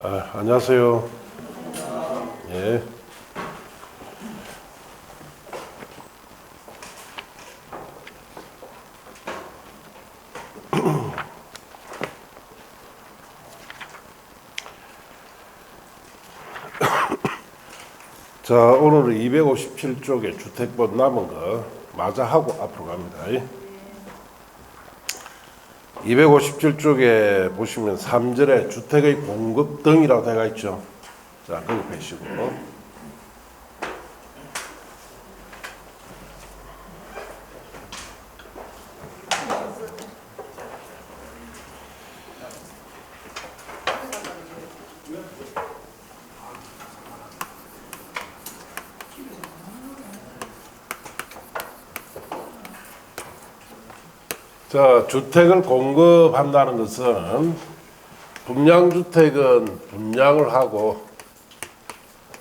안녕하세요. 예. 자, 오늘은 257쪽에 주택법 남은 거 마저 하고 앞으로 갑니다. 257쪽에 보시면 3절에 주택의 공급 등이라고 되어 있죠. 자, 그거 보시고. 자, 주택을 공급한다는 것은 분양주택은 분양을 하고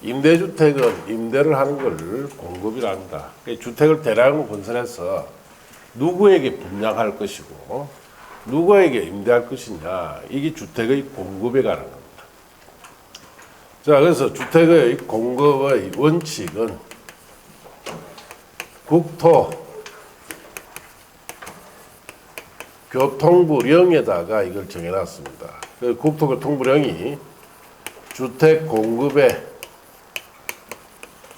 임대주택은 임대를 하는 걸 공급이라 합니다. 주택을 대량으로 건설해서 누구에게 분양할 것이고 누구에게 임대할 것이냐, 이게 주택의 공급에 관한 겁니다. 자, 그래서 주택의 공급의 원칙은 국토 교통부령에다가 이걸 정해놨습니다. 그 국토교통부령이 주택 공급에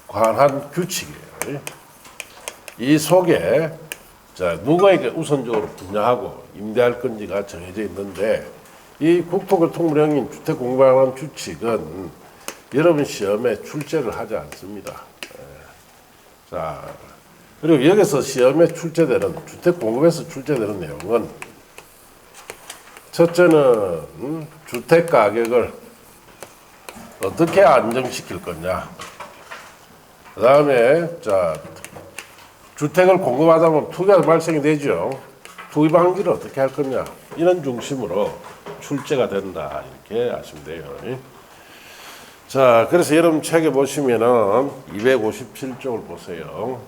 관한 규칙이에요. 이 속에 자, 누구에게 우선적으로 분양하고 임대할 건지가 정해져 있는데, 이 국토교통부령인 주택 공급에 관한 규칙은 여러분 시험에 출제를 하지 않습니다. 자, 그리고 여기서 시험에 출제되는 주택 공급에서 출제되는 내용은 첫째는 주택 가격을 어떻게 안정시킬 거냐. 그 다음에 자, 주택을 공급하다 보면 투기가 발생이 되죠. 투기 방지를 어떻게 할 거냐. 이런 중심으로 출제가 된다. 이렇게 아시면 돼요. 자, 그래서 여러분 책에 보시면은 257쪽을 보세요.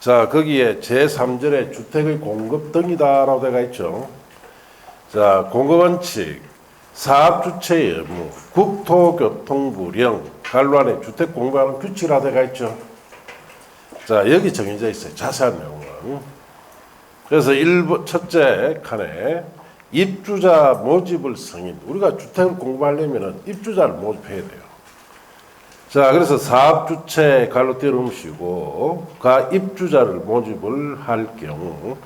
자, 거기에 제3절에 주택의 공급 등이다라고 되어 있죠. 자, 공급원칙, 사업주체의 의무, 국토교통부령, 관로안에 주택 공급하는 규칙이라고 되어 있죠. 자, 여기 정해져 있어요. 자세한 내용은. 그래서 첫째 칸에 입주자 모집을 승인. 우리가 주택을 공급하려면 입주자를 모집해야 돼요. 자, 그래서 사업주체 갈로 띄어놓으시고 가 입주자를 모집을 할 경우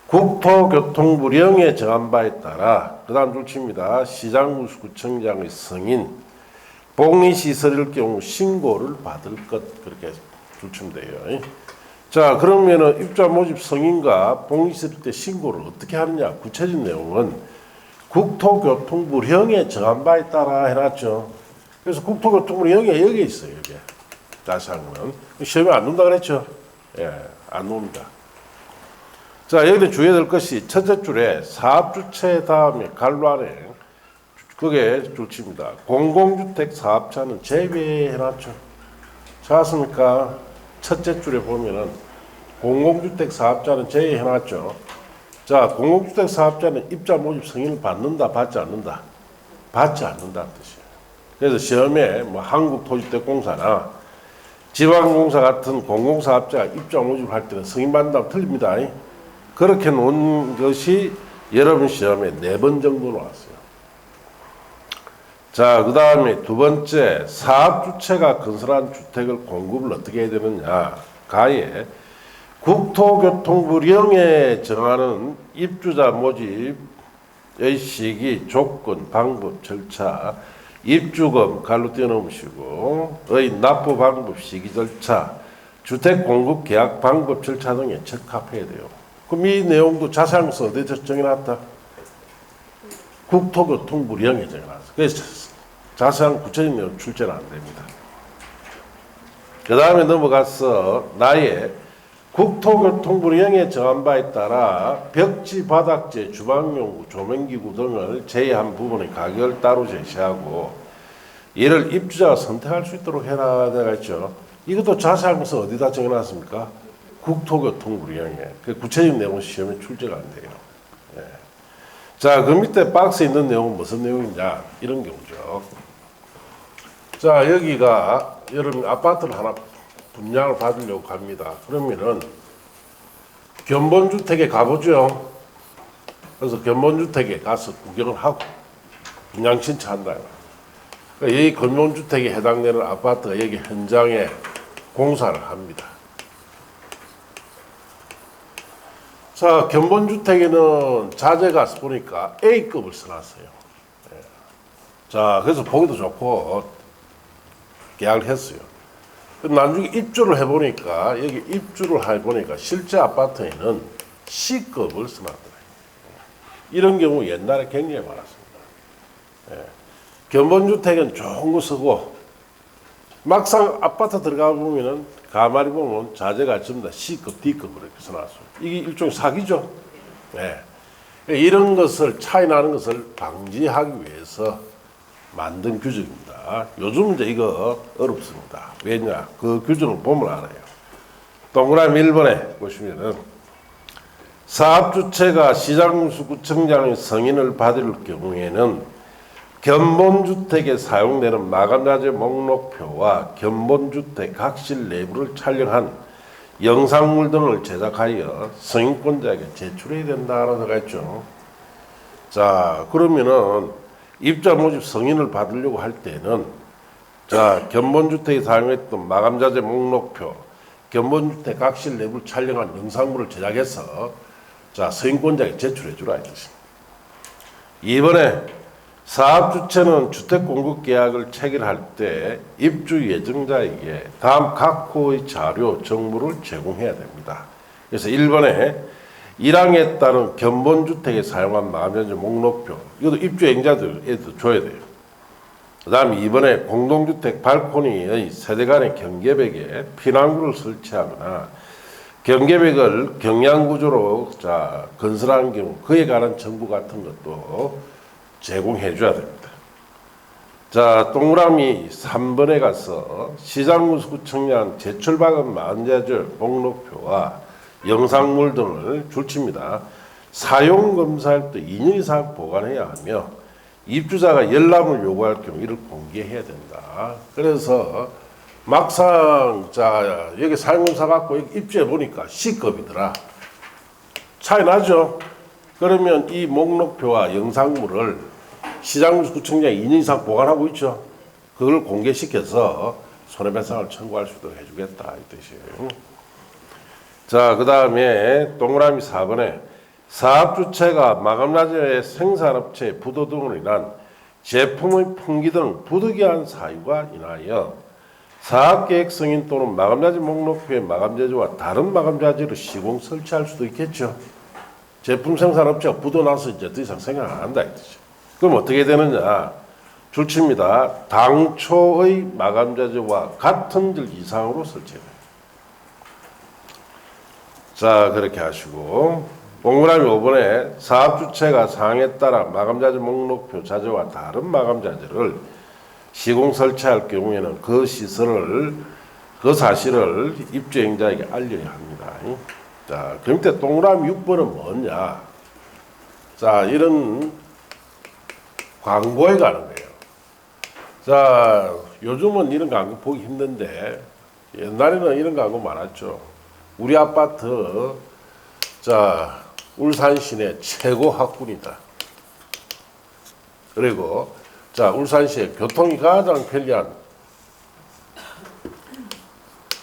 국토교통부령에 정한 바에 따라 그 다음 조치입니다. 시장구청장의 승인, 복리시설일 경우 신고를 받을 것, 그렇게 조치면 돼요. 자, 그러면은 입주자 모집 승인과 복리시설 때 신고를 어떻게 하느냐. 구체적인 내용은 국토교통부령에 정한 바에 따라 해놨죠. 그래서 국토교통부령이 여기 있어요. 여기 자세한 건 시험에 안 논다 그랬죠. 예, 안 놉니다. 자, 여기는 주의해야 될 것이 첫째 줄에 사업주체 다음에 관로안에 그게 조치입니다. 공공주택 사업자는 제외해놨죠. 찾았습니까? 첫째 줄에 보면은 공공주택 사업자는 제외해놨죠. 자, 공공주택 사업자는 입자 모집 승인을 받는다, 받지 않는다? 받지 않는다는 뜻이에요. 그래서 시험에 뭐 한국토지대공사나 지방공사 같은 공공사업자가 입자 모집을 할 때는 승인받는다고 틀립니다. 그렇게 놓은 것이 여러분 시험에 4번 정도 나왔어요. 자, 그 다음에 두 번째, 사업주체가 건설한 주택을 공급을 어떻게 해야 되느냐. 가에 국토교통부령에 정하는 입주자 모집의 시기, 조건, 방법, 절차, 입주금 갈로 띄어놓으시고 의 납부 방법, 시기, 절차, 주택 공급 계약 방법, 절차 등에 적합해야 돼요. 그럼 이 내용도 자세한 것은 어디서 정해놨다? 국토교통부령에 정해놨어. 그래서 자세한 구체적인 내용 출제는 안 됩니다. 그 다음에 넘어가서 나의 국토교통부령에 정한 바에 따라 벽지, 바닥재, 주방용구, 조명기구 등을 제외한 부분의 가격을 따로 제시하고 이를 입주자가 선택할 수 있도록 해라 되어 있죠. 이것도 자세한 것은 어디다 정해놨습니까? 국토교통부령에. 그 구체적인 내용은 시험에 출제가 안 돼요. 예. 자, 그 밑에 박스에 있는 내용은 무슨 내용이냐? 이런 경우죠. 자, 여기가 여러분 아파트를 하나 분양을 받으려고 합니다. 그러면은 견본주택에 가보죠. 그래서 견본주택에 가서 구경을 하고 분양 신청한다. 그러니까 이 견본주택에 해당되는 아파트가 여기 현장에 공사를 합니다. 자, 견본주택에는 자재가 보니까 A급을 써놨어요. 예. 자, 그래서 보기도 좋고 계약을 했어요. 나중에 입주를 해보니까 여기 입주를 해보니까 실제 아파트에는 C급을 써놨더라고요. 이런 경우 옛날에 굉장히 많았습니다. 예. 견본주택은 좋은 거 쓰고 막상 아파트 들어가 보면은 가만히 보면 자재가 전부 다 C급, D급으로 이렇게 써놨어요. 이게 일종의 사기죠. 예. 이런 것을 차이 나는 것을 방지하기 위해서 만든 규정입니다. 요즘 이제 이거 어렵습니다. 왜냐? 그 규정을 보면 알아요. 동그라미 1번에 보시면은 사업주체가 시장군수구청장의 승인을 받을 경우에는 견본주택에 사용되는 마감자재 목록표와 견본주택 각실 내부를 촬영한 영상물 등을 제작하여 승인권자에게 제출해야 된다라고 되어 있죠. 자, 그러면은 입자 모집 승인을 받으려고 할 때는 자, 견본주택에 사용했던 마감자재 목록표, 견본주택 각실 내부를 촬영한 영상물을 제작해서 자, 승인권자에게 제출해 주라 이 뜻입니다. 이번에 사업주체는 주택공급계약을 체결할 때 입주 예정자에게 다음 각 호의 자료, 정보를 제공해야 됩니다. 그래서 1번에 1항에 따른 견본주택에 사용한 마감자재 목록표, 이것도 입주 예정자들에도 줘야 돼요. 그 다음 2번에 공동주택 발코니의 세대 간의 경계벽에 피난구를 설치하거나 경계벽을 경량구조로 건설하는 경우 그에 관한 정보 같은 것도 제공해 줘야 됩니다. 자, 동그라미 3번에 가서 시장군수구청장 제출받은 마감자재 목록표와 영상물 등을 줄칩니다. 사용검사할 때 2년 이상 보관해야 하며 입주자가 열람을 요구할 경우 이를 공개해야 된다. 그래서 막상 자 여기 사용검사 갖고 입주해 보니까 C급이더라. 차이 나죠? 그러면 이 목록표와 영상물을 시장군수구청장이 2년 이상 보관하고 있죠. 그걸 공개시켜서 손해배상을 청구할 수 있도록 해주겠다 이 뜻이에요. 자, 그 다음에 동그라미 4번에 사업주체가 마감자재 생산업체의 부도 등으로 인한 제품의 품귀 등 부득이한 사유가 인하여 사업계획 승인 또는 마감자재 목록표의 마감자재와 다른 마감자재를 시공 설치할 수도 있겠죠. 제품 생산업체가 부도 나서 이제 더 이상 생산 안 한다 이 뜻이죠. 그럼 어떻게 되느냐? 줄칩니다. 당초의 마감자재와 같은 질 이상으로 설치해야 돼요. 자, 그렇게 하시고 동그라미 5번에 사업주체가 사항에 따라 마감자재 목록표 자재와 다른 마감자재를 시공 설치할 경우에는 그 시설을 그 사실을 입주행자에게 알려야 합니다. 자, 그 밑에 동그라미 6번은 뭐냐? 자, 이런 광고에 가는 거예요. 자, 요즘은 이런 광고 보기 힘든데 옛날에는 이런 광고 많았죠. 우리 아파트 자 울산 시내 최고 학군이다. 그리고 자 울산시에 교통이 가장 편리한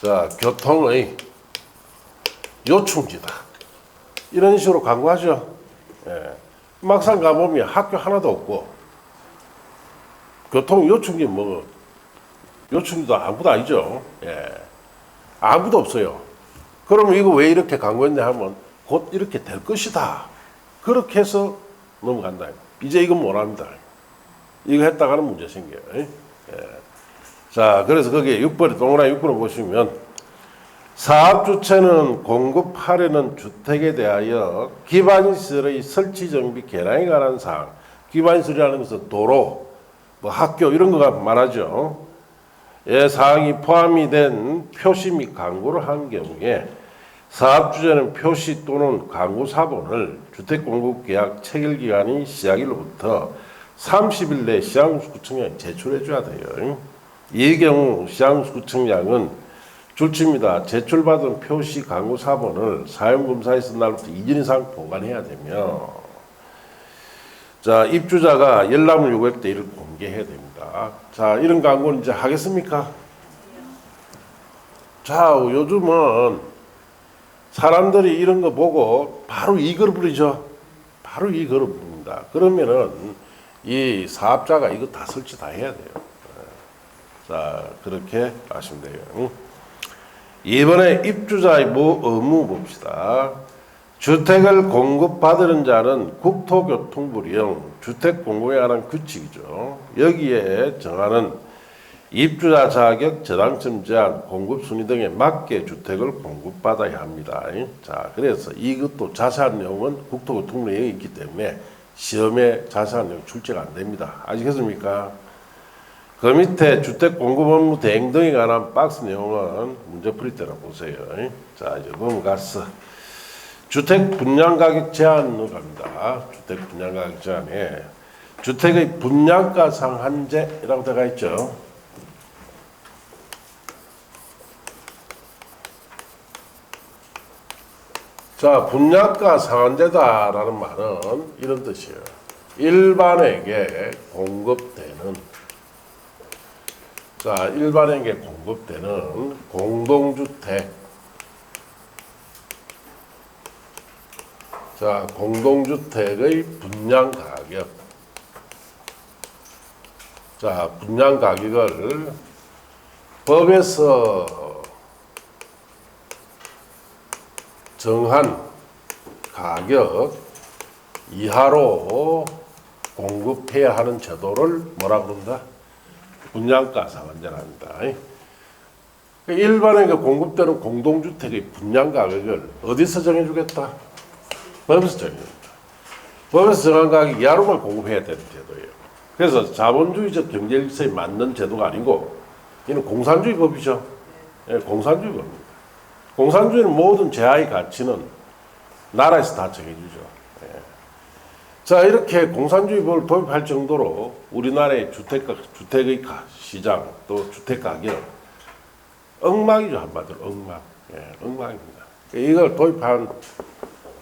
자 교통의 요충지다. 이런 식으로 광고하죠. 예. 막상 가보면 학교 하나도 없고 교통 요충지 뭐 요충지도 아무도 아니죠. 예. 아무도 없어요. 그러면 이거 왜 이렇게 광고했냐 하면 곧 이렇게 될 것이다. 그렇게 해서 넘어간다. 이제 이건 못합니다. 이거 했다가는 문제 생겨요. 예. 자, 그래서 거기에 6번에 동그라미 6번을 보시면 사업주체는 공급하려는 주택에 대하여 기반시설의 설치 정비 개량에 관한 사항, 기반시설이라는 것은 도로, 뭐 학교 이런 거가 말하죠. 예, 사항이 포함이 된 표시 및 광고를 한 경우에 사업주제는 표시 또는 광고 사본을 주택공급계약 체결기간이 시작일로부터 30일 내 시장구청장에 제출해줘야 돼요. 이 경우 시장구청장은 줄칩니다. 제출받은 표시 광고 사본을 사용검사에 쓴 날부터 2년 이상 보관해야 되며, 자, 입주자가 열람을 요구할 때 이를 공개해야 됩니다. 자, 이런 광고는 이제 하겠습니까? 자, 요즘은 사람들이 이런 거 보고 바로 이 걸어버리죠. 바로 이 걸어버립니다. 그러면은 이 사업자가 이거 다 설치 다 해야 돼요. 자, 그렇게 하시면 돼요. 이번에 입주자의 의무 봅시다. 주택을 공급받은 자는 국토교통부령 주택 공급에 관한 규칙이죠. 여기에 정하는 입주자 자격, 저당점 제한, 공급 순위 등에 맞게 주택을 공급받아야 합니다. 자, 그래서 이것도 자세한 내용은 국토교통부에 있기 때문에 시험에 자세한 내용 출제가 안 됩니다. 아시겠습니까? 그 밑에 주택 공급 업무 대행 등에 관한 박스 내용은 문제 풀이 때나 보세요. 자, 이제 넘어가서 주택 분양 가격 제한으로 갑니다. 주택 분양 가격 제한에 주택의 분양가 상한제라고 되어 있죠. 자, 분양가 상한제다라는 말은 이런 뜻이에요. 일반에게 공급되는, 자, 일반에게 공급되는 공동주택, 자, 공동주택의 분양 가격, 자, 분양 가격을 법에서 정한 가격 이하로 공급해야 하는 제도를 뭐라 그런다? 분양가 상한제랍니다. 일반에게 공급되는 공동주택의 분양 가격을 어디서 정해주겠다? 법에서 정해줍니다. 법에서 정한 가격 이하로만 공급해야 되는 제도예요. 그래서 자본주의적 경제질서에 맞는 제도가 아니고 이는 공산주의 법이죠. 예, 공산주의 법입니다. 공산주의는 모든 제한의 가치는 나라에서 다 정해주죠. 예. 자, 이렇게 공산주의법을 도입할 정도로 우리나라의 주택의 시장 또 주택 가격 엉망이죠. 한마디로 엉망. 예, 엉망입니다. 이걸 도입한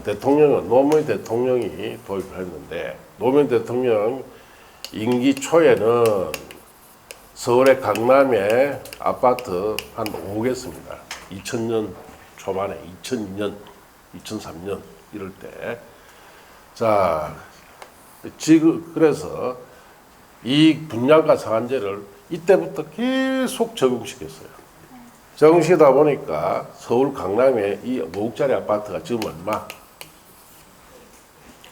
대통령은 노무현 대통령이 도입했는데, 노무현 대통령 임기 초에는 서울의 강남에 아파트 한 5개 했습니다. 2000년 초반에 2002년, 2003년 이럴 때. 자, 지금 그래서 이 분양가 상한제를 이때부터 계속 적용시켰어요. 적용시키다 보니까 서울 강남에 이 5억짜리 아파트가 지금 얼마?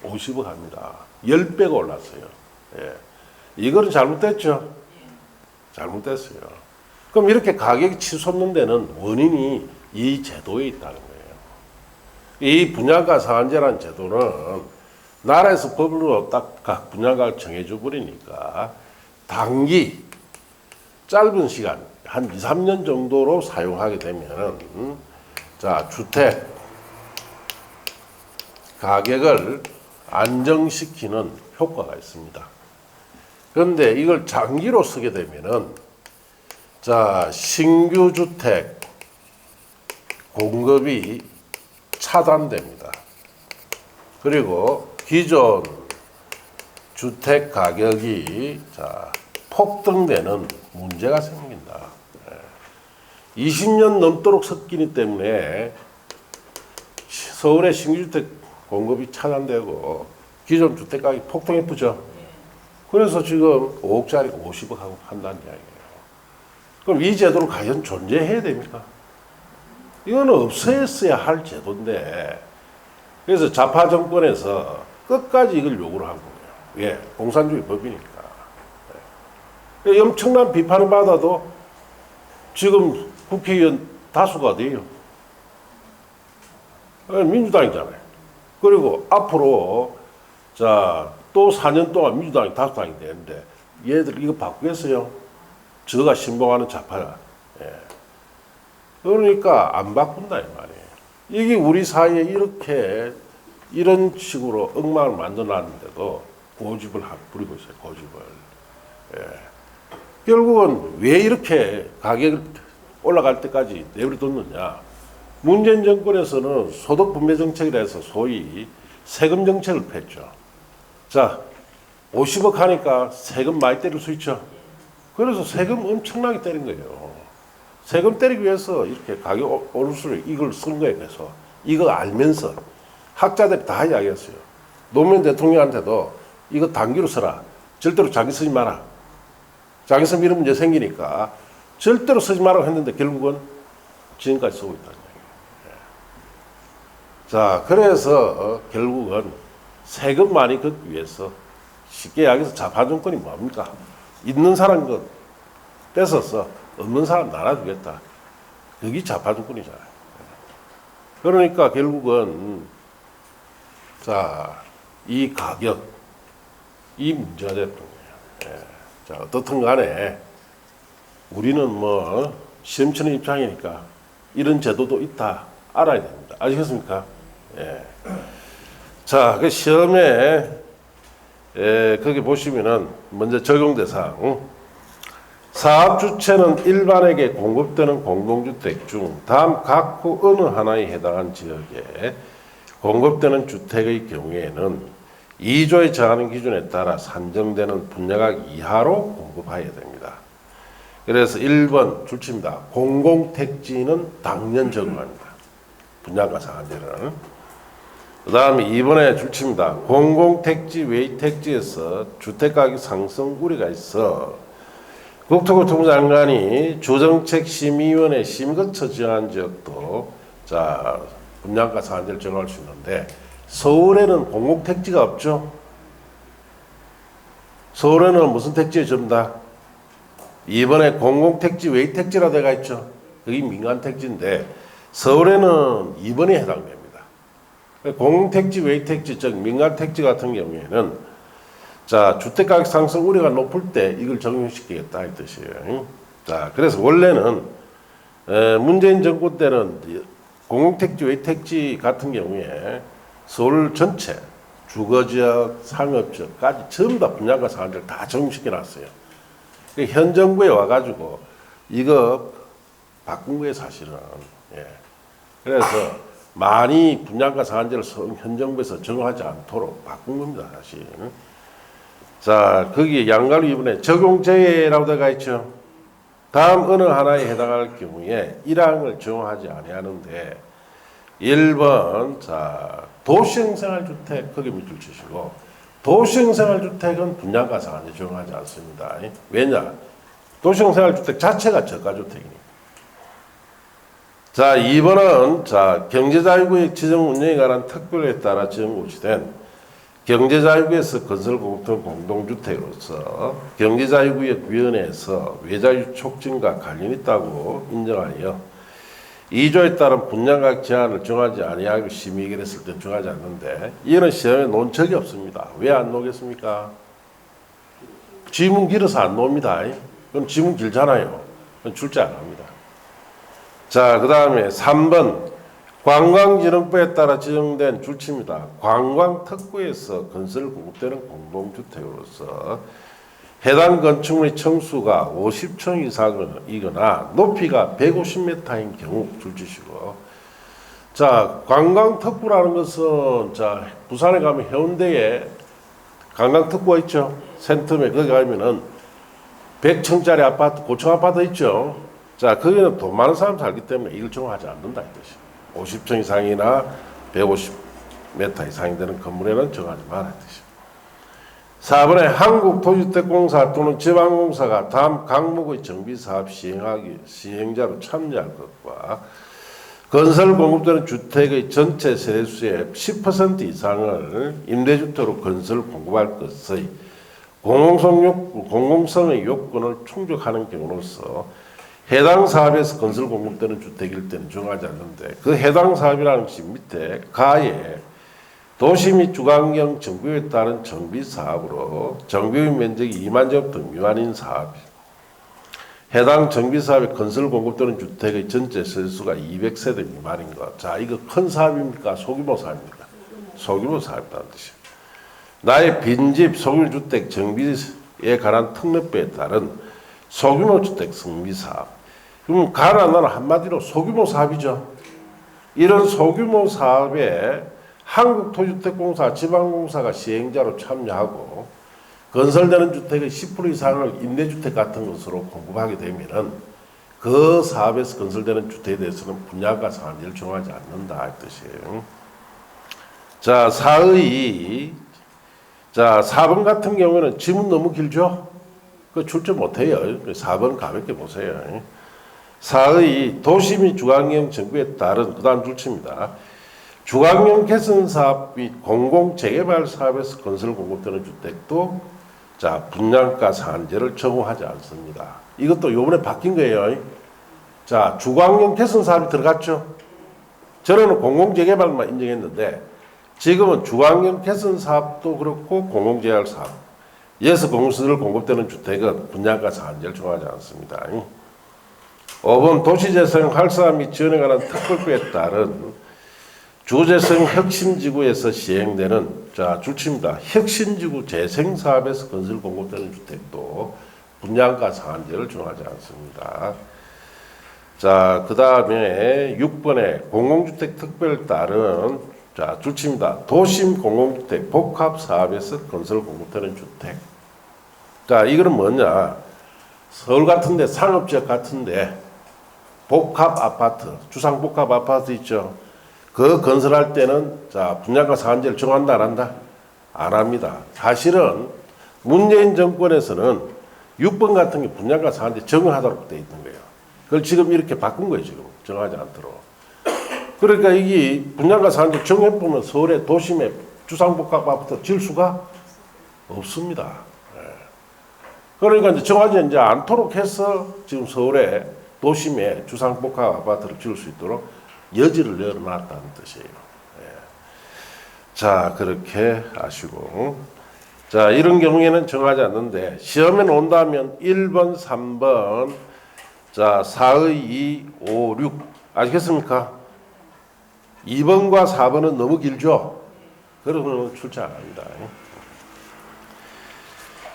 50억 합니다. 10배가 올랐어요. 예. 이거는 잘못됐죠? 잘못됐어요. 그럼 이렇게 가격이 치솟는 데는 원인이 이 제도에 있다는 거예요. 이 분양가 상한제라는 제도는 나라에서 법으로 딱 각 분양가를 정해줘 버리니까 단기 짧은 시간 한 2, 3년 정도로 사용하게 되면은 자, 주택 가격을 안정시키는 효과가 있습니다. 그런데 이걸 장기로 쓰게 되면은 자, 신규 주택 공급이 차단됩니다. 그리고 기존 주택 가격이 자, 폭등되는 문제가 생긴다. 20년 넘도록 섞이기 때문에 서울의 신규주택 공급이 차단되고 기존 주택 가격이 폭등해쁘죠. 그래서 지금 5억짜리가 50억 하고 한다는 이야기예요. 그럼 이 제도를 과연 존재해야 됩니까? 이거는 없애야 할 제도인데, 그래서 좌파 정권에서 끝까지 이걸 요구를 한 거예요. 예, 공산주의 법이니까. 예. 엄청난 비판을 받아도 지금 국회의원 다수가 돼요. 민주당이잖아요. 그리고 앞으로 자, 또 4년 동안 민주당이 다수당이 되는데 얘들 이거 바꾸겠어요? 저가 신봉하는 좌파야. 예. 그러니까 안 바꾼다 이 말이에요. 이게 우리 사회에 이렇게 이런 식으로 엉망을 만들어놨는데도 고집을 부리고 있어요. 고집을. 예. 결국은 왜 이렇게 가격을 올라갈 때까지 내버려뒀느냐. 문재인 정권에서는 소득 분배 정책이라 해서 소위 세금 정책을 폈죠. 자, 50억 하니까 세금 많이 때릴 수 있죠. 그래서 세금 엄청나게 때린 거예요. 세금 때리기 위해서 이렇게 가격 오를수록 이걸 쓴 거예요. 그래서 이거 알면서 학자들이 다 이야기했어요. 노무현 대통령한테도 이거 단기로 써라. 절대로 자기 쓰지 마라. 자기 쓰면 이런 문제 생기니까 절대로 쓰지 말라고 했는데 결국은 지금까지 쓰고 있다는 얘기예요. 자, 그래서 결국은 세금 많이 걷기 위해서 쉽게 이야기해서 자파정권이 뭡니까? 있는 사람 것 뺏어서 없는 사람 나눠주겠다. 그게 자파정권이잖아요. 그러니까 결국은 자, 이 가격, 이 문제가 됐던 거예요. 예. 자, 어떻든 간에 우리는 뭐 시험치는 입장이니까 이런 제도도 있다 알아야 됩니다. 아시겠습니까? 예. 자, 그 시험에 거기 보시면은 먼저 적용 대상 사업 주체는 일반에게 공급되는 공동주택 중 다음 각후 어느 하나에 해당한 지역에 공급되는 주택의 경우에는 2조에 정하는 기준에 따라 산정되는 분양가격 이하로 공급해야 됩니다. 그래서 1번 줄칩니다. 공공택지는 당연 적용합니다. 분양가 상한제는. 그 다음에 2번에 줄칩니다. 공공택지 외의 택지에서 주택가격 상승 우려가 있어 국토교통부 장관이 주정책심의위원회 심의 거쳐 정한 지역도 자 분양가 상한제를 적용할 수 있는데 서울에는 공공택지가 없죠. 서울에는 무슨 택지에 접니다. 이번에 공공택지 외의 택지라 되어 있죠. 그게 민간택지인데 서울에는 2번에 해당됩니다. 공공택지 외의 택지 즉 민간택지 같은 경우에는 자 주택가격 상승 우려가 높을 때 이걸 적용시키겠다 이 뜻이에요. 자 그래서 원래는 문재인 정권 때는 공공택지 외의 택지 같은 경우에 서울 전체 주거지역, 상업지역까지 전부 다 분양가 상한제를 다 적용시켜 놨어요. 현 정부에 와가지고 이거 바꾼 거예요 사실은. 예. 그래서 많이 분양가 상한제를 현 정부에서 적용하지 않도록 바꾼 겁니다 사실. 자 거기에 양가로 이번에 적용제외라고 되어 있죠. 다음 어느 하나에 해당할 경우에 1항을 적용하지 아니하는데 1번 자 도시형생활주택 거기 밑줄 치시고 도시형생활주택은 분양가 상한제 적용하지 않습니다. 왜냐? 도시형생활주택 자체가 저가주택이니까. 자 2번은 자 경제자유구역 지정 운영에 관한 특별에 따라 지정 고시된 경제자유구에서 건설공동 공동주택으로서 경제자유구역위원회에서 외자유 촉진과 관련 있다고 인정하여 2조에 따른 분양가격 제한을 정하지 아니하고 심의 해결했을 때 정하지 않는데 이거는 시험에 놓은 적이 없습니다. 왜 안 놓겠습니까? 지문 길어서 안 놓습니다. 그럼 지문 길잖아요. 그건 출제 안 합니다. 자, 그 다음에 3번 관광진흥법에 따라 지정된 줄치입니다. 관광특구에서 건설 공급되는 공동주택으로서 해당 건축물의 층수가 50층 이상이거나 높이가 150m인 경우 줄치시고 자 관광특구라는 것은 자 부산에 가면 해운대에 관광특구가 있죠. 센텀에 거기 가면은 100층짜리 아파트 고층 아파트 있죠. 자 거기는 돈 많은 사람 살기 때문에 이걸 적용하지 않는다 이 뜻이에요. 50층 이상이나 150m 이상이 되는 건물에는 정하지 마라 이 뜻이에요. 4번에 한국토지주택공사 또는 지방공사가 다음 강목의 정비사업 시행자로 참여할 것과 건설 공급되는 주택의 전체 세대수의 10% 이상을 임대주택으로 건설 공급할 것의 공공성의 요건을 충족하는 경우로서 해당 사업에서 건설 공급되는 주택일 때는 정하지 않는데 그 해당 사업이라는 것이 밑에 가에 도시 및 주간경 정비에 따른 정비 사업으로 정비 면적이 2만 제곱미터 미만인 사업 해당 정비사업의 건설 공급되는 주택의 전체 세수가 200세대 미만인 것. 자, 이거 큰 사업입니까? 소규모 사업입니까? 소규모 사업이라는 뜻이에요. 나의 빈집 소규모주택 정비에 관한 특례법에 따른 소규모주택 정비사업. 그럼 가나다는 한마디로 소규모 사업이죠. 이런 소규모 사업에 한국토주택공사, 지방공사가 시행자로 참여하고 건설되는 주택의 10% 이상을 임대주택 같은 것으로 공급하게 되면은 그 사업에서 건설되는 주택에 대해서는 분양가 상한제를 적용하지 않는다 이 뜻이에요. 자, 4번 같은 경우는 지문 너무 길죠? 그 출제 못해요. 4번 가볍게 보세요. 4의 도시 및 주거환경 정비에 따른 그 다음 줄치입니다. 주거환경 개선 사업 및 공공재개발 사업에서 건설 공급되는 주택도 자, 분양가 상한제를 적용하지 않습니다. 이것도 요번에 바뀐 거예요. 자, 주거환경 개선 사업이 들어갔죠. 전에는 공공재개발만 인정했는데 지금은 주거환경 개선 사업도 그렇고 공공재개발 사업, 이에서 건설 공급되는 주택은 분양가 상한제를 적용하지 않습니다. 5번 도시재생 활성화 및 지원에 관한 특별법에 따른 주재생 혁신지구에서 시행되는 자, 줄치입니다. 혁신지구 재생사업에서 건설 공급되는 주택도 분양가 상한제를 적용하지 않습니다. 자, 그 다음에 6번에 공공주택 특별에 따른 자, 줄치입니다. 도심 공공주택 복합사업에서 건설 공급되는 주택. 자, 이거는 뭐냐? 서울 같은데 상업지역 같은데 복합 아파트, 주상 복합 아파트 있죠. 그 건설할 때는 자, 분양가 상한제를 적용한다 안 한다? 안 합니다. 사실은 문재인 정권에서는 6번 같은 게 분양가 상한제 적용하도록 되어 있는 거예요. 그걸 지금 이렇게 바꾼 거예요. 지금 적용하지 않도록. 그러니까 이게 분양가 상한제 적용해보면 서울의 도심에 주상복합 아파트 지을 수가 없습니다. 그러니까 이제 정하지 이제 않도록 해서 지금 서울에 도심에 주상복합 아파트를 지을 수 있도록 여지를 열어놨다는 뜻이에요. 자, 그렇게 아시고. 자, 이런 경우에는 정하지 않는데, 시험에 온다면 1번, 3번, 자, 4의 2, 5, 6. 아시겠습니까? 2번과 4번은 너무 길죠? 그러면 출제 안 합니다.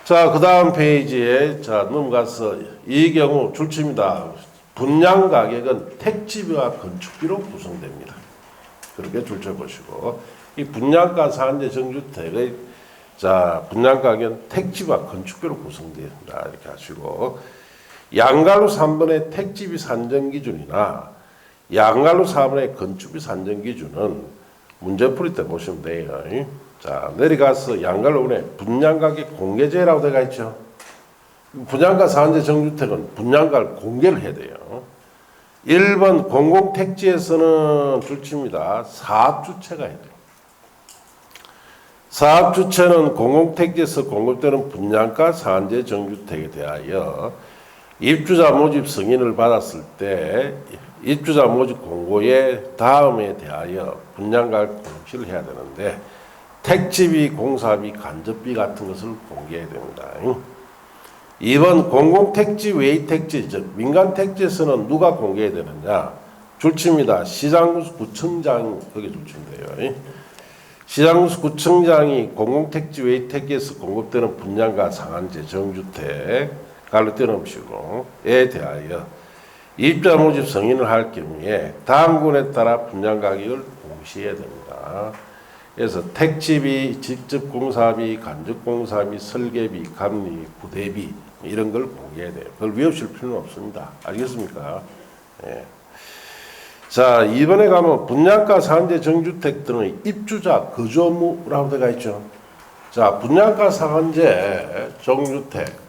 자, 그 다음 페이지에, 자, 넘어가서, 이 경우 출제입니다. 분양 가격은 택지비와 건축비로 구성됩니다. 그렇게 줄쳐 보시고, 이 분양가 상한제 정주택의 자, 분양 가격은 택지비와 건축비로 구성됩니다. 이렇게 하시고, 양갈로 3번의 택지비 산정 기준이나 양갈로 4번의 건축비 산정 기준은 문제풀이 때 보시면 돼요. 자, 내려가서 양갈로 5번에 분양 가격 공개제라고 되어 있죠. 분양가 상한제 정주택은 분양가를 공개를 해야 돼요. 1번 공공택지에서는 줄치입니다. 사업주체가 해야 돼요. 사업주체는 공공택지에서 공급되는 분양가 상한제 정주택에 대하여 입주자 모집 승인을 받았을 때 입주자 모집 공고의 다음에 대하여 분양가를 공시를 해야 되는데 택지비, 공사비, 간접비 같은 것을 공개해야 됩니다. 2번 공공택지 외의 택지, 즉 민간택지에서는 누가 공개해야 되느냐? 줄치입니다. 시장구청장 거기 줄치인데요. 시장구청장이 공공택지 외의 택지에서 공급되는 분양가 상한제 정주택 갈로 떼놓으시고에 대하여 입주자 모집 승인을 할 경우에 다음군에 따라 분양 가격을 공시해야 됩니다. 그래서 택지비, 직접 공사비, 간접 공사비, 설계비, 감리, 부대비 이런 걸 공개해야 돼요. 그걸 외우실 필요는 없습니다. 알겠습니까? 예. 자, 이번에 가면 분양가 상한제 정주택 등의 입주자 거주 의무라고 되어 있죠. 자, 분양가 상한제 정주택.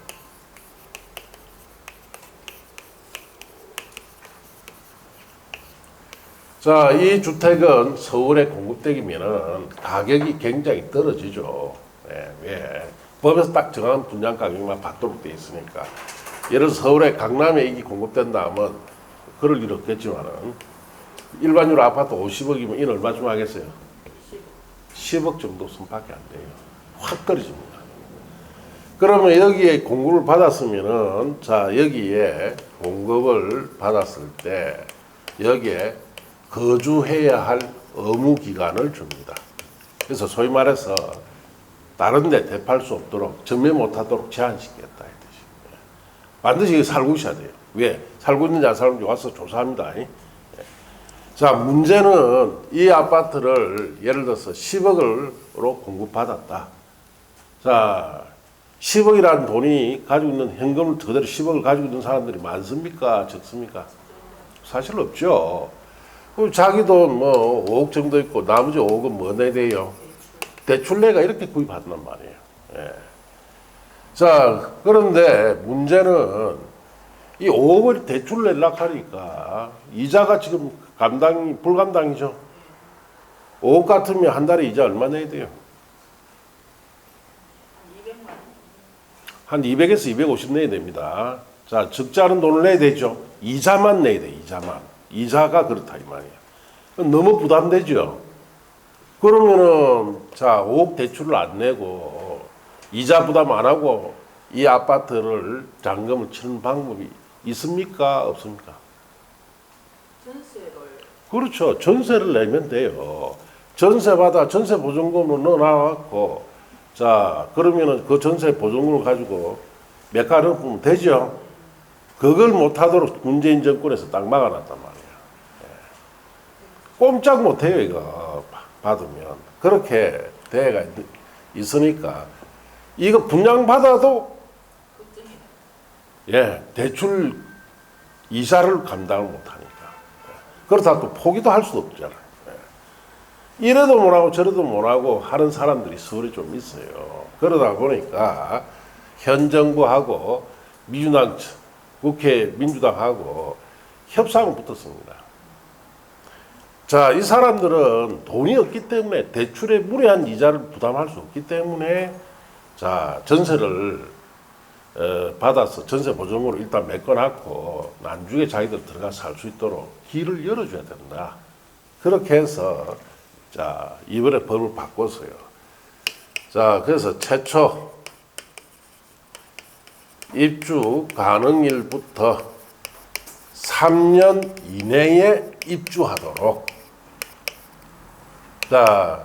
자, 이 주택은 서울에 공급되기면은 가격이 굉장히 떨어지죠. 왜? 법에서 딱 정한 분양 가격만 받도록 되어 있으니까. 예를 들어 서울에 강남에 이게 공급된다 하면 그럴 일 없겠지만은 일반적으로 아파트 50억이면 이는 얼마쯤 하겠어요? 10억 정도 선밖에 안 돼요. 확 떨어집니다. 그러면 여기에 공급을 받았으면은, 자, 여기에 공급을 받았을 때, 여기에 거주해야 할 의무 기간을 줍니다. 그래서 소위 말해서 다른 데 대팔 수 없도록, 전매 못 하도록 제한시키겠다. 이 뜻입니다. 반드시 살고 있어야 돼요. 왜? 살고 있는지 안 살고 있는지 와서 조사합니다. 자, 문제는 이 아파트를 예를 들어서 10억으로 공급받았다. 자, 10억이라는 돈이 가지고 있는 현금을 그대로 10억을 가지고 있는 사람들이 많습니까? 적습니까? 사실 없죠. 그럼 자기 돈 뭐 5억 정도 있고 나머지 5억은 뭐 내야 돼요? 대출내가 이렇게 구입한단 말이에요. 예. 자, 그런데 문제는 이 5억을 대출 내려고 하니까 이자가 지금 불감당이죠. 5억 같으면 한 달에 이자 얼마 내야 돼요? 한 200에서 250 내야 됩니다. 자, 적지 않은 돈을 내야 되죠. 이자만 내야 돼, 이자만. 이자가 그렇다, 이 말이야. 너무 부담되죠. 그러면은, 자, 5억 대출을 안 내고, 이자 부담 안 하고, 이 아파트를 잔금을 치는 방법이 있습니까? 없습니까? 전세를. 그렇죠. 전세를 내면 돼요. 전세받아, 전세 보증금을 넣어놔갖고, 자, 그러면은 그 전세 보증금을 가지고 매가를 보면 되죠. 그걸 못하도록 문재인 정권에서 딱 막아놨단 말이야. 꼼짝 못해요, 이거 받으면. 그렇게 대가 있으니까 이거 분양받아도 예, 대출 이자를 감당을 못하니까. 그렇다고 또 포기도 할 수도 없잖아요. 이래도 못하고 저래도 못하고 하는 사람들이 서울에 좀 있어요. 그러다 보니까 현 정부하고 민주당, 국회 민주당하고 협상을 붙었습니다. 자, 이 사람들은 돈이 없기 때문에 대출에 무리한 이자를 부담할 수 없기 때문에 자, 전세를 받아서 전세 보증으로 일단 메꿔놨고 나중에 자기들 들어가서 살 수 있도록 길을 열어줘야 된다. 그렇게 해서 자, 이번에 법을 바꿨어요. 자, 그래서 최초 입주 가능일부터 3년 이내에 입주하도록. 자,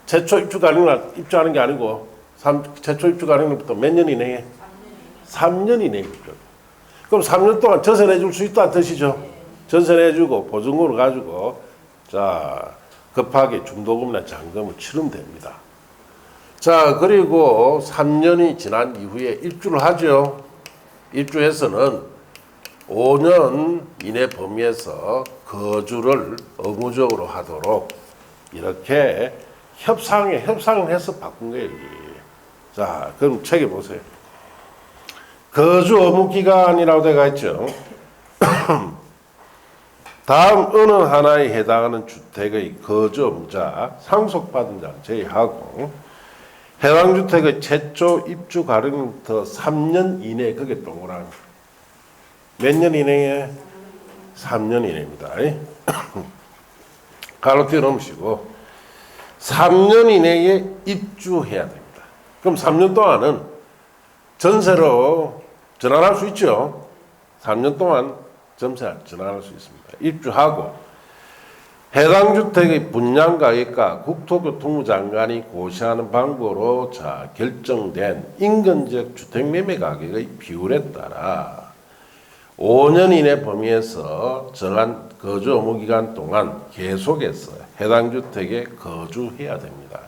최초 입주 가능일 입주하는 게 아니고 최초 입주 가능일부터 몇 년 이내에? 3년 이내에 입주. 그럼 3년 동안 전세 내줄 수 있다는 뜻이죠. 전세 내주고 보증금을 가지고 자, 급하게 중도금이나 잔금을 치르면 됩니다. 자, 그리고 3년이 지난 이후에 입주를 하죠. 입주해서는 5년 이내 범위에서 거주를 의무적으로 하도록 이렇게 협상을 해서 바꾼 거예요. 여기. 자, 그럼 책에 보세요. 거주 의무 기간이라고 되어 있죠. 다음 어느 하나에 해당하는 주택의 거주 의무자, 상속받은 자를 제외하고 해당 주택의 최초 입주 가능부터 3년 이내, 그게 동그라미. 몇 년 이내에? 3년 이내입니다. 가로 띄워 놓으시고 3년 이내에 입주해야 됩니다. 그럼 3년 동안은 전세로 전환할 수 있죠. 3년 동안 전세 전환할 수 있습니다. 입주하고 해당 주택의 분양 가격과 국토교통부 장관이 고시하는 방법으로 자 결정된 인근지역 주택 매매 가격의 비율에 따라 5년 이내 범위에서 정한 거주 의무 기간 동안 계속해서 해당 주택에 거주해야 됩니다.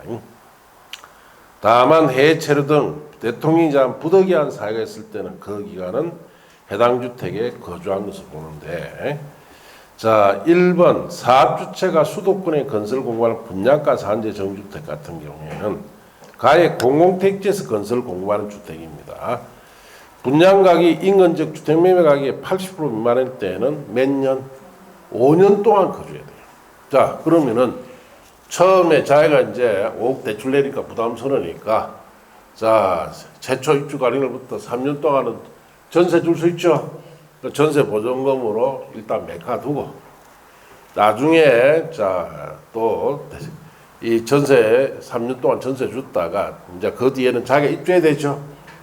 다만 해외 체류 등 대통령이자 부득이한 사유가 있을 때는 그 기간은 해당 주택에 거주한 것을 보는데, 자, 1번 사업주체가 수도권에 건설 공부하는 분양가 산재 정주택 같은 경우에는 가액 공공택지에서 건설 공부하는 주택입니다. 분양가격이 인근지역 주택 매매 가격의 80% 미만일 때는 몇 년? 5년 동안 거주해야 돼요. 자, 그러면은 처음에 자기가 이제 5억 대출 내니까 부담스러우니까 자, 최초 입주 가능일부터 3년 동안은 전세 줄 수 있죠. 전세 보증금으로 일단 메꿔두고 나중에 자, 또 이 전세 3년 동안 전세 줬다가 이제 그 뒤에는 자기가 입주해야 되죠.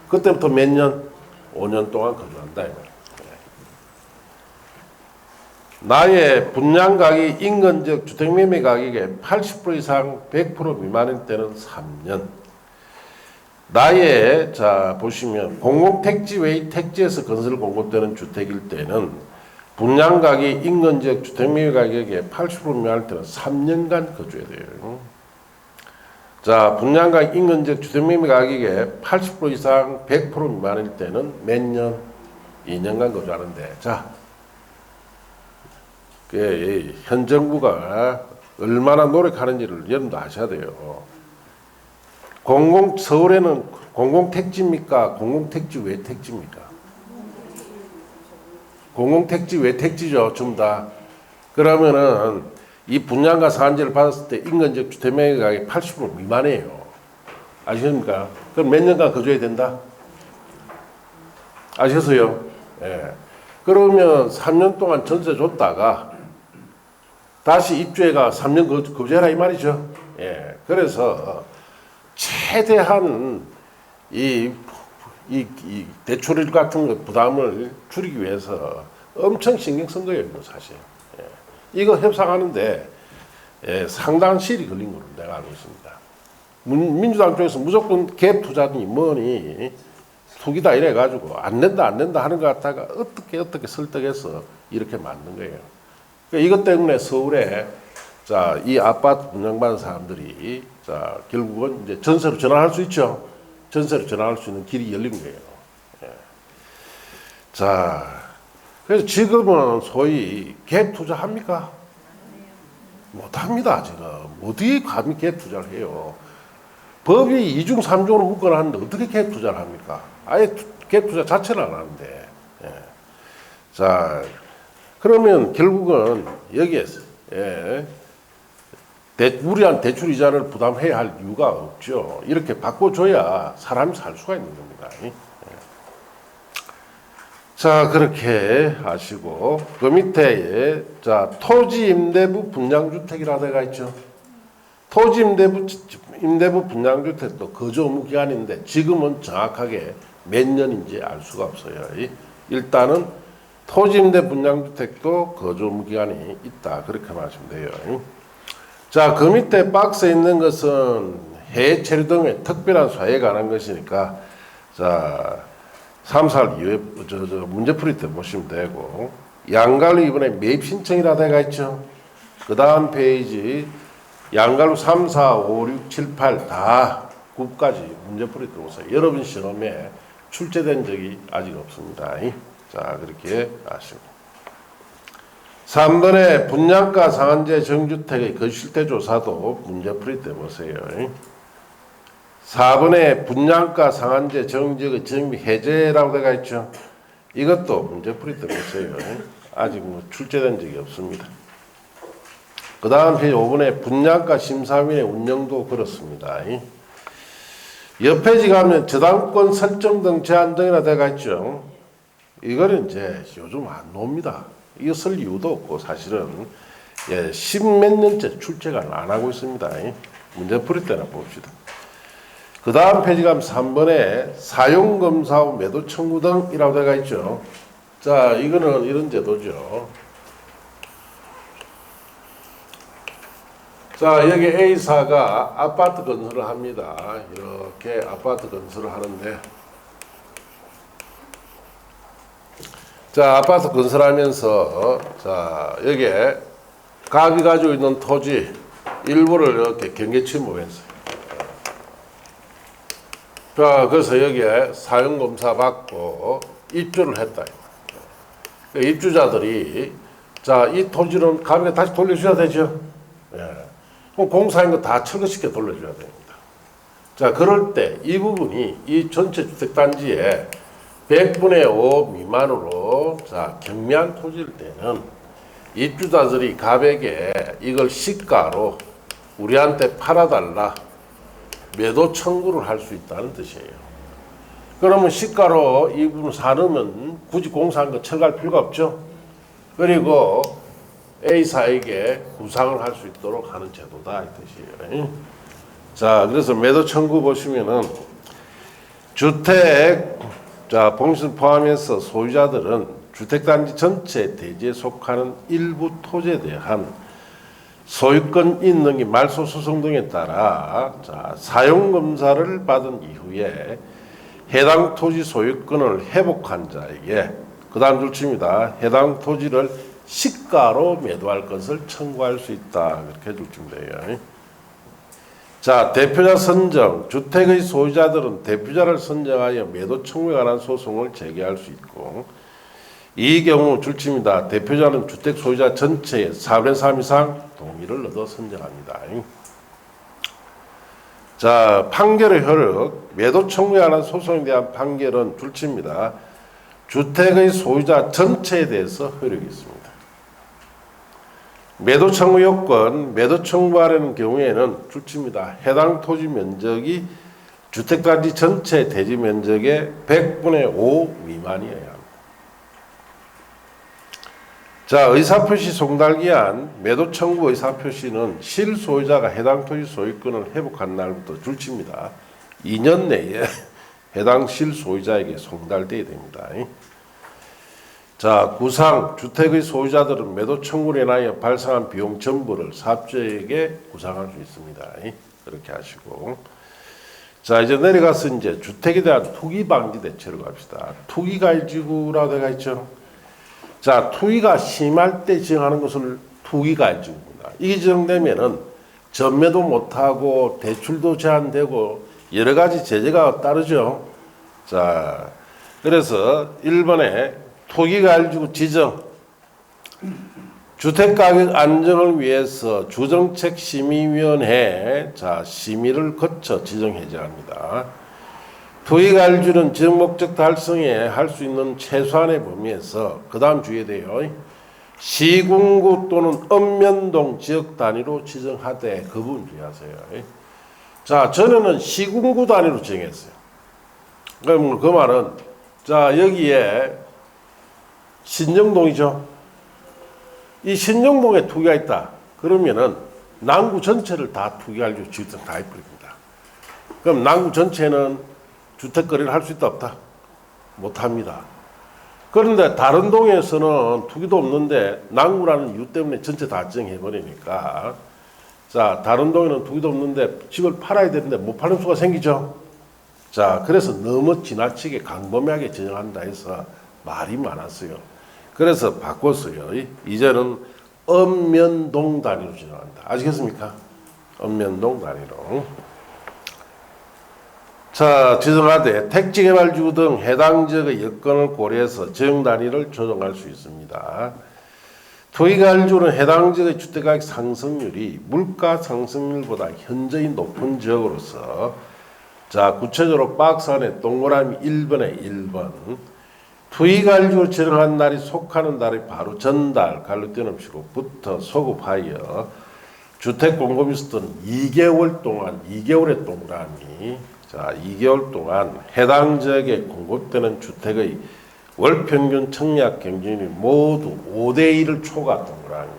그때부터 몇 년? 5년 동안 거주한다. 이 말이에요. 나의 분양가격 인근지역 주택매매 가격의 80% 이상 100% 미만일 때는 3년. 나의 자 보시면 공공택지 외의 택지에서 건설 공급되는 주택일 때는 분양가격 인근지역 주택매매 가격의 80% 미만일 때는 3년간 거주해야 돼요. 자 분양가격 인근지역 주택매매 가격의 80% 이상 100% 미만일 때는 몇 년? 2년간 거주하는데 자 현 정부가 얼마나 노력하는지를 여러분도 아셔야 돼요. 서울에는 공공택지입니까? 공공택지 외 택지입니까? 공공택지 외 택지죠. 전부 다. 그러면은 이 분양가 상한제를 받았을 때 인근지역 주택매매 가격이 80% 미만이에요. 아시겠습니까? 그럼 몇 년간 거주해야 된다? 아셨어요? 예. 그러면 3년 동안 전세 줬다가 다시 입주해가 3년 거주해라 이 말이죠. 예. 그래서 최대한 이 대출일 같은 거 부담을 줄이기 위해서 엄청 신경 쓴 거예요, 이거 사실. 예. 이거 협상하는데 상당한 시일이 걸린 걸로 내가 알고 있습니다. 민주당 쪽에서 무조건 갭 투자니 뭐니 투기다 이래가지고 안 된다 하는 것 같다가 어떻게 설득해서 이렇게 만든 거예요. 그러니까 이것 때문에 서울에 자, 이 아파트 분양받은 사람들이 자, 결국은 이제 전세로 전환할 수 있죠. 전세로 전환할 수 있는 길이 열린 거예요. 예. 자, 그래서 지금은 소위 갭 투자합니까? 못합니다, 지금. 어디에 감히 갭 투자를 해요? 법이 이중 삼중으로 묶어놨는데 어떻게 갭 투자를 합니까? 아예 갭 투자 자체를 안 하는데. 예. 자, 그러면 결국은 여기에서 무리한 대출 이자를 부담해야 할 이유가 없죠. 이렇게 바꿔줘야 사람이 살 수가 있는 겁니다. 예. 자, 그렇게 하시고 그 밑에 자 토지 임대부 분양주택이라 되어 있죠. 토지 임대부 분양주택도 거주 의무 기간인데 지금은 정확하게 몇 년인지 알 수가 없어요. 일단은 토지 임대 분양주택도 거주 의무 기간이 있다. 그렇게 말하시면 돼요. 자, 그 밑에 박스에 있는 것은 해외 체류 등의 특별한 사유에 관한 것이니까 자 3살 이후에 문제풀이 때 보시면 되고 양갈로 이번에 매입 신청이라 되어 있죠. 그 다음 페이지 양갈로 3, 4, 5, 6, 7, 8 다 9까지 문제풀이 들어오세요. 여러분 시험에 출제된 적이 아직 없습니다. 자, 그렇게 아시고 3번에 분양가 상한제 정주택의 거실태 조사도 문제풀이 때 보세요. 4번에 분양가 상한제 정지역의 정비 해제라고 되어 있죠. 이것도 문제풀이 때 보세요. 아직 출제된 적이 없습니다. 그 다음 페이지 5번에 분양가 심사위원회 운영도 그렇습니다. 옆 페이지 가면 저당권 설정 등 제한 등이라 되어 있죠. 이거는 이제 요즘 안 나옵니다. 이거 쓸 이유도 없고 사실은 십몇 년째 출제가 안 하고 있습니다. 문제풀이 때나 봅시다. 그 다음 페이지 가면 3번에 사용검사 후 매도 청구 등이라고 되어 있죠. 자, 이거는 이런 제도죠. 자, 여기 A사가 아파트 건설을 합니다. 이렇게 아파트 건설을 하는데 자, 아파트 건설하면서 자, 여기에 갑이 가지고 있는 토지 일부를 이렇게 경계 침범했어요. 자, 그래서 여기에 사용검사 받고 입주를 했다. 입주자들이 자, 이 토지는 갑에게 다시 돌려줘야 되죠. 그럼 공사한 거 다 철거시켜 돌려줘야 됩니다. 자, 그럴 때 이 부분이 이 전체 주택단지에 100분의 5 미만으로 자, 경매한 토지일 때는 입주자들이 갑에게 이걸 시가로 우리한테 팔아달라 매도 청구를 할 수 있다는 뜻이에요. 그러면 시가로 이 부분 사놓으면 굳이 공사한 거 철거할 필요가 없죠. 그리고 A사에게 구상을 할 수 있도록 하는 제도다 이 뜻이에요. 자, 그래서 매도 청구 보시면은 주택, 자, 봉신 포함해서 소유자들은 주택단지 전체 대지에 속하는 일부 토지에 대한 소유권 인등기 말소 소송 등에 따라 자, 사용 검사를 받은 이후에 해당 토지 소유권을 회복한 자에게 그 다음 줄칩니다. 해당 토지를 시가로 매도할 것을 청구할 수 있다. 그렇게 줄칩니다. 자, 대표자 선정. 주택의 소유자들은 대표자를 선정하여 매도 청구에 관한 소송을 제기할 수 있고 이 경우 줄칩니다. 대표자는 주택 소유자 전체의 4분의 3 이상 동의를 얻어 선정합니다. 자, 판결의 효력. 매도 청구에 관한 소송에 대한 판결은 줄칩니다. 주택의 소유자 전체에 대해서 효력이 있습니다. 매도 청구 요건. 매도 청구하려는 경우에는 줄칩니다. 해당 토지 면적이 주택단지 전체 대지 면적의 100분의 5 미만이어야 합니다. 자, 의사표시 송달기한. 매도 청구 의사표시는 실소유자가 해당 토지 소유권을 회복한 날부터 줄칩니다. 2년 내에 해당 실소유자에게 송달되어야 됩니다. 자, 구상. 주택의 소유자들은 매도 청구로 인하여 발생한 비용 전부를 사업주에게 구상할 수 있습니다. 그렇게 하시고. 자, 이제 내려가서 이제 주택에 대한 투기 방지 대책을 갑시다. 투기 가해지구라고 되어 있죠. 자, 투기가 심할 때 지정하는 것을 투기 가해지구입니다. 이게 지정되면은 전매도 못하고 대출도 제한되고 여러 가지 제재가 따르죠. 자, 그래서 1번에 투기가해지구 지정. 주택가격 안정을 위해서 주정책심의위원회 자 심의를 거쳐 지정 해제합니다. 투기가해지구는 지정 목적 달성에 할 수 있는 최소한의 범위에서 그 다음 주의해야 돼요. 시군구 또는 읍면동 지역 단위로 지정하되 그 부분 주의하세요. 자, 전에는 시군구 단위로 지정했어요. 그럼 그 말은 자, 여기에 신정동이죠. 이 신정동에 투기가 있다. 그러면은 남구 전체를 다 투기가해지구 지정 다 해버립니다. 그럼 남구 전체는 주택거리를 할 수 있다 없다? 못합니다. 그런데 다른 동에서는 투기도 없는데 남구라는 이유 때문에 전체 다 지정해버리니까 자, 다른 동에는 투기도 없는데 집을 팔아야 되는데 못 파는 수가 생기죠. 자, 그래서 너무 지나치게 광범위하게 지정한다 해서 말이 많았어요. 그래서 바꿨어요. 이제는 읍면동 단위로 지정한다. 아시겠습니까? 읍면동 단위로. 자, 지정하되 택지개발지구 등 해당 지역의 여건을 고려해서 지정 단위를 조정할 수 있습니다. 투기가해지구는 해당 지역의 주택가격 상승률이 물가 상승률보다 현저히 높은 지역으로서 자, 구체적으로 박스 안에 동그라미 1번에 1번 투기가해지구를 지정한 날이 속하는 달이 바로 전달 갈로 띄어놓으시고 부터 소급하여 주택 공급이 있었던 2개월 동안 2개월의 동그라미 자, 2개월 동안 해당 지역에 공급되는 주택의 월평균 청약 경쟁률이 모두 5대1을 초과 동그라미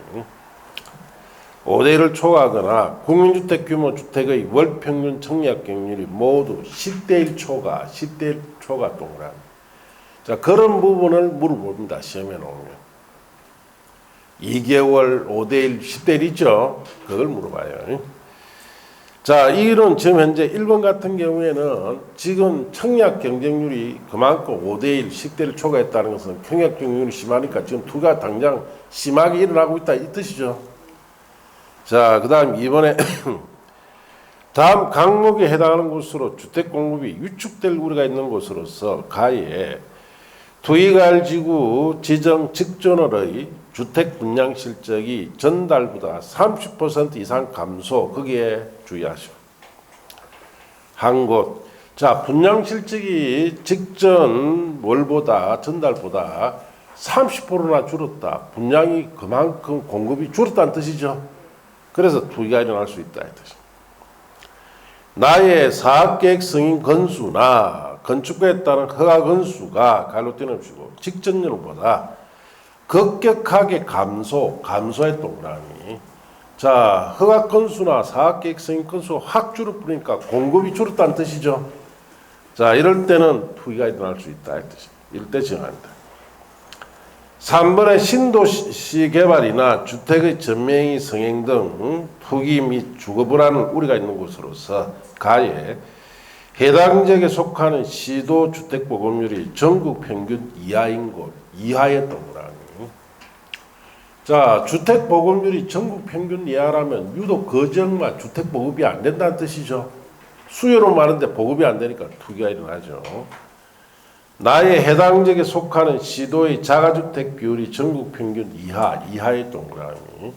5대1을 초과하거나 국민주택 규모 주택의 월평균 청약 경쟁률이 모두 10대1 초과 10대1 초과 동그라미 자, 그런 부분을 물어봅니다. 시험에 나오면 2개월 5대1 10대1이죠. 그걸 물어봐요. 자, 이런 지금 현재 1번 같은 경우에는 지금 청약 경쟁률이 그만큼 5대1 10대1 초과했다는 것은 청약 경쟁률이 심하니까 지금 투기가 당장 심하게 일어나고 있다 이 뜻이죠. 자, 그 다음 이번에 다음 항목에 해당하는 곳으로 주택 공급이 위축될 우려가 있는 곳으로서 가에 투기가해지구 지정 직전월의 주택 분양 실적이 전달보다 30% 이상 감소 거기에 주의하시오. 한 곳. 자, 분양 실적이 직전 월보다 전달보다 30%나 줄었다. 분양이 그만큼 공급이 줄었다는 뜻이죠. 그래서 투기가 일어날 수 있다 이 뜻입니다. 나의 사업계획 승인 건수나 건축가에 따른 허가 건수가 갈로 띄어놓으시고 직전년보다 급격하게 감소의 동그라미. 자, 허가 건수나 사업계획 승인 건수가 확 줄어버리니까 공급이 줄었다는 뜻이죠. 자, 이럴 때는 투기가 일어날 수 있다. 이 뜻이. 이럴 때 정한다. 3번의 신도시 개발이나 주택의 전매행위 성행 등 투기 및 주거불안을 우려가 있는 곳으로서 가에 해당 지역에 속하는 시도 주택 보급률이 전국 평균 이하인 곳, 이하의 동그라미. 자, 주택 보급률이 전국 평균 이하라면 유독 그 지역만 주택 보급이 안 된다는 뜻이죠. 수요는 많은데 보급이 안 되니까 투기가 일어나죠. 나의 해당 지역에 속하는 시도의 자가주택 비율이 전국 평균 이하의 동그라미.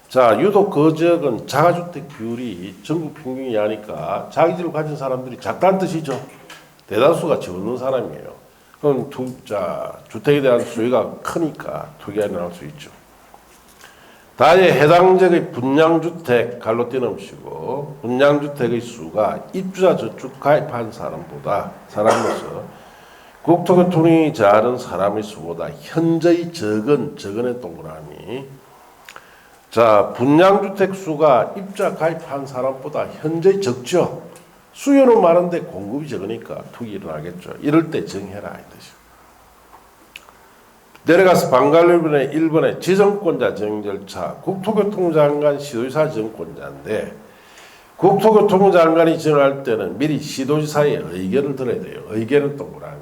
자, 유독 그 지역은 자가주택 비율이 전국 평균 이하니까 자기 집을 가진 사람들이 작다는 뜻이죠. 대다수가 적는 사람이에요. 그럼 주택에 대한 수요가 크니까 투기가 일어날 수 있죠. 다의 해당 지역의 분양주택 갈로 떼놓으시고 분양주택의 수가 입주자 저축 가입한 사람으로서 국토교통이 제한하는 사람의 수보다 현저히 적은의 동그라미. 자, 분양주택 수가 입주자 가입한 사람보다 현저히 적죠. 수요는 많은데 공급이 적으니까 투기 일어나겠죠. 이럴 때 정해라 이 뜻이죠. 내려가서 방관료분의 1번의 지정권자 정행 절차, 국토교통장관 시도지사 지정권자인데 국토교통장관이 지정할 때는 미리 시도지사의 의견을 들어야 돼요. 의견은 동그라미.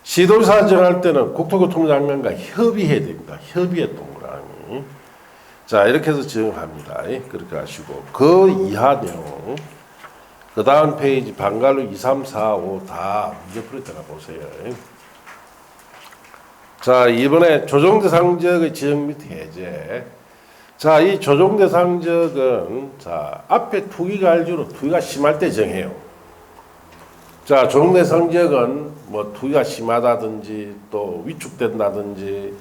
시도지사 지정할 때는 국토교통장관과 협의해야 됩니다. 협의의 동그라미. 자, 이렇게 해서 지정합니다. 그렇게 하시고 그 이하 내용 그 다음 페이지 방관료 2, 3, 4, 5 다 문제풀이 들어가 보세요. 자, 이번에 조정대상 지역의 지정 및 해제. 자, 이 조정대상 지역은 자, 앞에 투기가 알주로 투기가 심할 때 정해요. 자, 조정대상 지역은 뭐 투기가 심하다든지 또 위축된다든지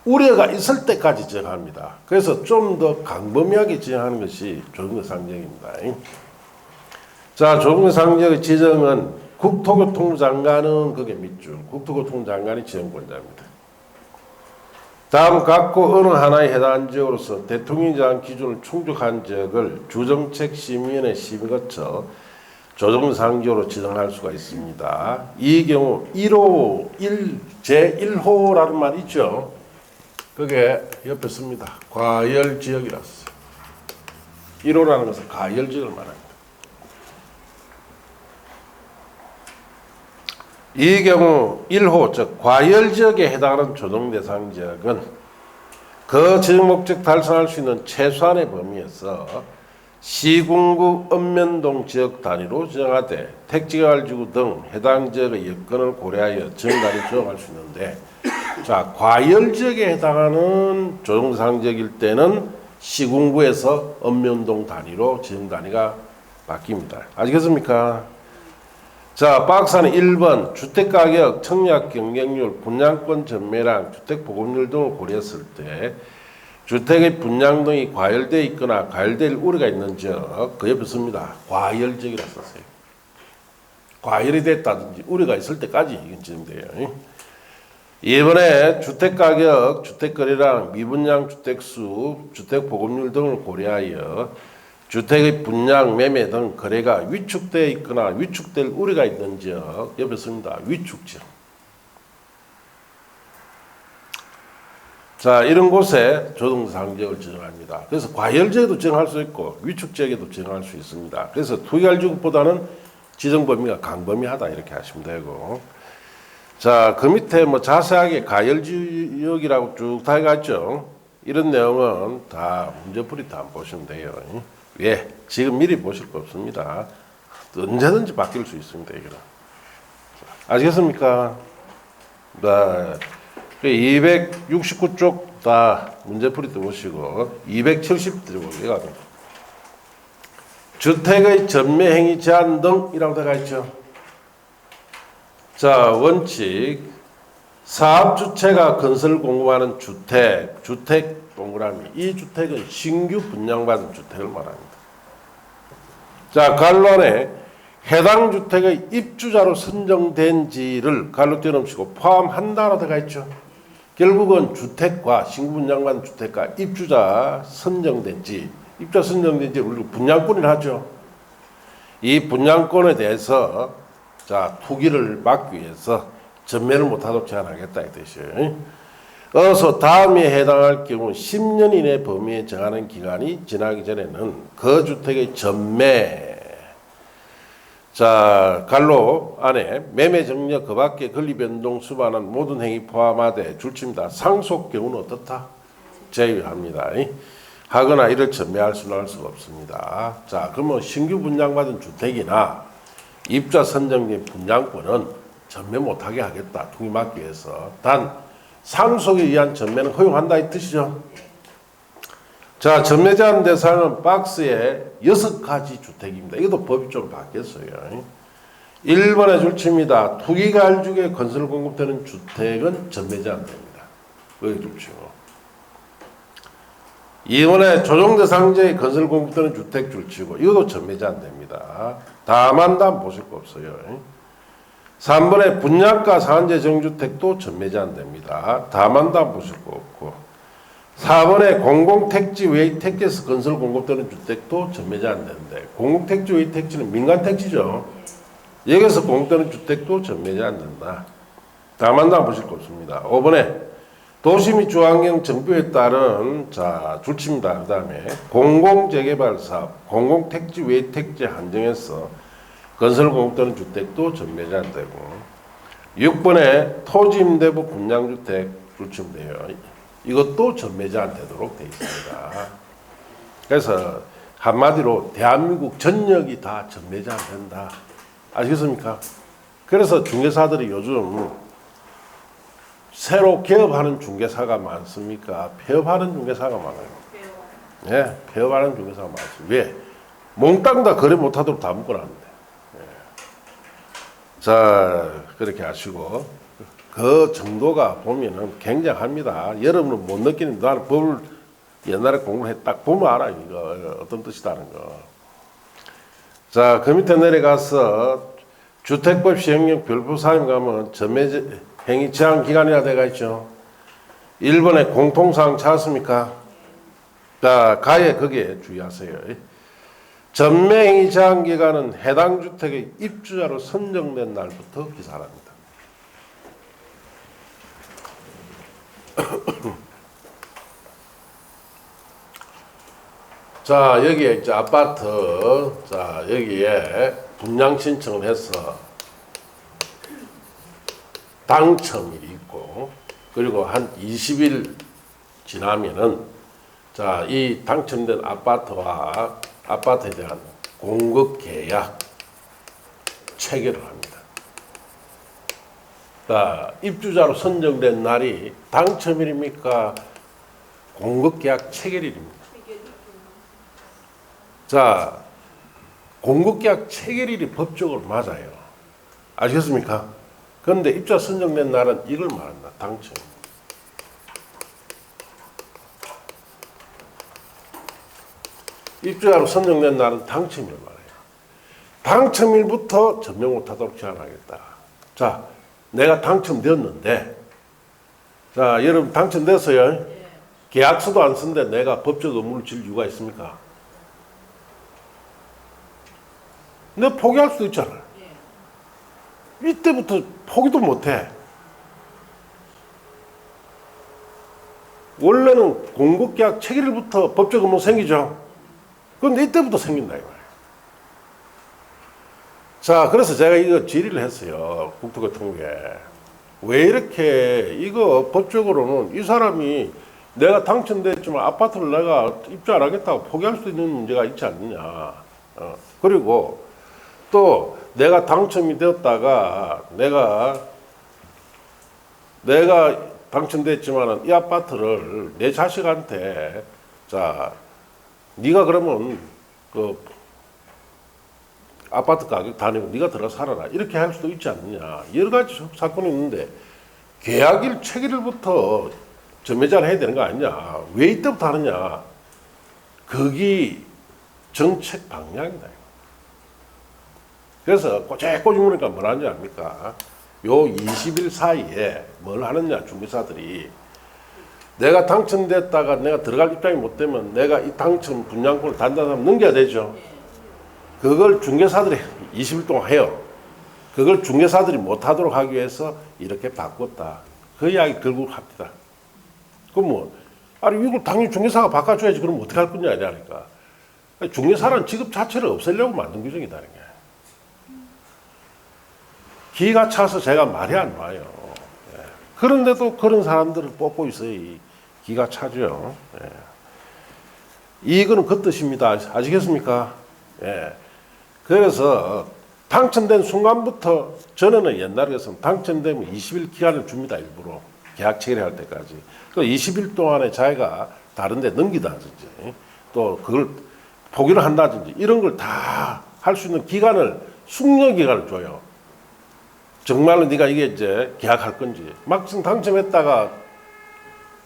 우려가 있을 때까지 정합니다. 그래서 좀 더 강범위하게 지정하는 것이 조정대상 지역입니다. 자, 조정대상 지역의 지정은 국토교통부 장관은 그게 밑줄, 국토교통부 장관이 지정권자입니다. 다음 각고 어느 하나에 해당하는 지역으로서 대통령이 정한 기준을 충족한 지역을 주정책심의위원회 심의 거쳐 조정상지역으로 지정할 수가 있습니다. 이 경우 제1호라는 말이 있죠. 그게 옆에 씁니다. 과열지역이라서 1호라는 것은 과열지역을 말합니다. 이 경우 1호 즉 과열지역에 해당하는 조정대상 지역은 그 지정 목적 달성할 수 있는 최소한의 범위에서 시군구 읍면동 지역 단위로 지정하되 택지개발지구 등 해당 지역의 여건을 고려하여 지정단위 조정할 수 있는데, 자, 과열지역에 해당하는 조정대상 지역일 때는 시군구에서 읍면동 단위로 지정단위가 바뀝니다. 아시겠습니까? 자, 박스는 1번 주택가격, 청약 경쟁률, 분양권 전매량, 주택 보급률 등을 고려했을 때 주택의 분양 등이 과열되어 있거나 과열될 우려가 있는 지역, 그 옆에 씁니다. 과열지역이라 썼어요. 과열이 됐다든지 우려가 있을 때까지 이건 지정돼요. 이번에 주택가격, 주택거래량, 미분양 주택수, 주택 보급률 등을 고려하여 주택의 분양, 매매 등 거래가 위축되어 있거나 위축될 우려가 있는 지역, 옆에 씁니다. 위축지역. 자, 이런 곳에 조정대상 지역을 지정합니다. 그래서 과열지역에도 지정할 수 있고 위축지역에도 지정할 수 있습니다. 그래서 투기할지역보다는 지정 범위가 강범위하다 이렇게 하시면 되고, 자, 그 밑에 뭐 자세하게 과열지역이라고 쭉 다 해갔죠. 이런 내용은 다 문제풀이 다 보시면 돼요. 예, 지금 미리 보실 거 없습니다. 언제든지 바뀔 수 있습니다. 이거는. 아시겠습니까? 네. 269쪽 다 문제풀이 보시고 270 들어보세요. 주택의 전매행위 제한 등이라고 들어가 있죠. 자, 원칙 사업주체가 건설 공급하는 주택 동그라미. 이 주택은 신규 분양받은 주택을 말합니다. 자, 갈론에 해당 주택의 입주자로 선정된지를 갈로 떼어놓으시고 포함한다로 들어가 있죠. 결국은 주택과 신규 분양받은 주택과 입주자 선정된지, 입주자 선정된지 우리 분양권이라 하죠. 이 분양권에 대해서 자 투기를 막기 위해서 전매를 못하도록 제한하겠다 이 뜻이에요. 어서 다음에 해당할 경우 10년 이내 범위에 정하는 기간이 지나기 전에는 그 주택의 전매 자 갈로 안에 매매 정려 그 밖에 권리 변동 수반한 모든 행위 포함하되 줄칩니다. 상속 경우는 어떻다? 제외합니다. 하거나 이를 전매할 수는 할 수가 없습니다. 자 그러면 신규 분양받은 주택이나 입주자 선정된 분양권은 전매 못하게 하겠다. 투기 막기 위해서. 단 상속에 의한 전매는 허용한다 이 뜻이죠. 자 전매 제한 대상은 박스에 6가지 주택입니다. 이것도 법이 좀 바뀌었어요. 1번에 줄칩니다. 투기가일주기에 건설 공급되는 주택은 전매 제한됩니다. 여기 줄치고 2번에 조정대상자의 건설 공급되는 주택 줄치고 이것도 전매 제한됩니다. 다만 보실 거 없어요. 3번에 분양가 상한제 정주택도 전매 제한됩니다. 다만 보실 거 없고 4번에 공공택지 외의 택지에서 건설 공급되는 주택도 전매 제한되는데 공공택지 외의 택지는 민간택지죠. 여기서 공급되는 주택도 전매 제한된다. 다만 보실 거 없습니다. 5번에 도시 및 주환경 정비에 따른 자 줄칩니다. 그 다음에 공공재개발 사업, 공공택지 외 택지 한정해서 건설 공급되는 주택도 전매 제한되고 6번에 토지임대부 분양주택 줄치면 돼요. 이것도 전매 제한되도록 되어 있습니다. 그래서 한마디로 대한민국 전역이 다 전매 제한된다. 아시겠습니까? 그래서 중개사들이 요즘 새로 개업하는 중개사가 많습니까? 폐업하는 중개사가 많아요. 예, 폐업하는 중개사가 많습니다. 왜? 몽땅 다 거래 못하도록 다 묶어놨는데. 예. 자, 그렇게 하시고 그 정도가 보면은 굉장합니다. 여러분은 못 느끼는 나는 법을 옛날에 공부해 딱 보면 알아요. 이거 어떤 뜻이다는 거. 자, 그 밑에 내려가서 주택법 시행령 별표 사항 가면 전매 행위 제한 기간이라 되어 있죠. 1번에 공통사항 찾았습니까? 자, 가에 거기에 주의하세요. 전매 행위 제한 기간은 해당 주택의 입주자로 선정된 날부터 기산합니다. 자, 여기에 이제 아파트, 자, 여기에 분양 신청을 해서 당첨일이 있고, 그리고 한 20일 지나면은, 자, 이 당첨된 아파트와 아파트에 대한 공급 계약 체결을 합니다. 자, 입주자로 선정된 날이 당첨일입니까? 공급 계약 체결일입니다. 자, 공급계약 체결일이 법적으로 맞아요. 아시겠습니까? 그런데 입주자 선정된 날은 이걸 말한다. 당첨. 입주자로 선정된 날은 당첨일 말이에요. 당첨일부터 점령 못하도록 제한하겠다. 자, 내가 당첨되었는데, 자, 여러분 당첨됐어요? 계약서도 안 쓴데 내가 법적 의무를 질 이유가 있습니까? 내가 포기할 수도 있잖아. 이때부터 포기도 못해. 원래는 공급계약 체결일부터 법적 의무 생기죠. 그런데 이때부터 생긴다 이 말이에요. 자, 그래서 제가 이거 질의를 했어요. 국토교통부에. 왜 이렇게 이거 법적으로는 이 사람이 내가 당첨됐지만 아파트를 내가 입주 안 하겠다고 포기할 수 있는 문제가 있지 않느냐. 그리고 또 내가 당첨이 되었다가 내가 당첨됐지만은 이 아파트를 내 자식한테 자 네가 그러면 그 아파트 가격 다니고 네가 들어가 살아라 이렇게 할 수도 있지 않느냐. 여러 가지 사건이 있는데 계약일 체결일부터 전매제를 해야 되는 거 아니냐. 왜 이때부터 하느냐. 거기 정책 방향이다. 그래서 꼬집꼬집 물으니까 뭘 하는지 압니까? 요 20일 사이에 뭘 하느냐, 중개사들이. 내가 당첨됐다가 내가 들어갈 입장이 못 되면 내가 이 당첨 분양권을 단단하면 넘겨야 되죠. 그걸 중개사들이 20일 동안 해요. 그걸 중개사들이 못하도록 하기 위해서 이렇게 바꿨다. 그 이야기 결국 합니다. 그럼 뭐, 아니 이걸 당연히 중개사가 바꿔줘야지. 그럼 어떻게 할 거냐 하니까. 중개사라는 직업 자체를 없애려고 만든 규정이다는 게. 기가 차서 제가 말이 안 와요. 예. 그런데도 그런 사람들을 뽑고 있어요. 이 기가 차죠. 예. 이거는 그 뜻입니다. 아시겠습니까? 예. 그래서 당첨된 순간부터 전에는 옛날에 서 당첨되면 20일 기간을 줍니다. 일부러 계약 체결할 때까지. 그 20일 동안에 자기가 다른 데 넘기다든지 또 그걸 포기를 한다든지 이런 걸 다 할 수 있는 기간을 숙려 기간을 줘요. 정말로 네가 이게 이제 계약할 건지 막상 당첨했다가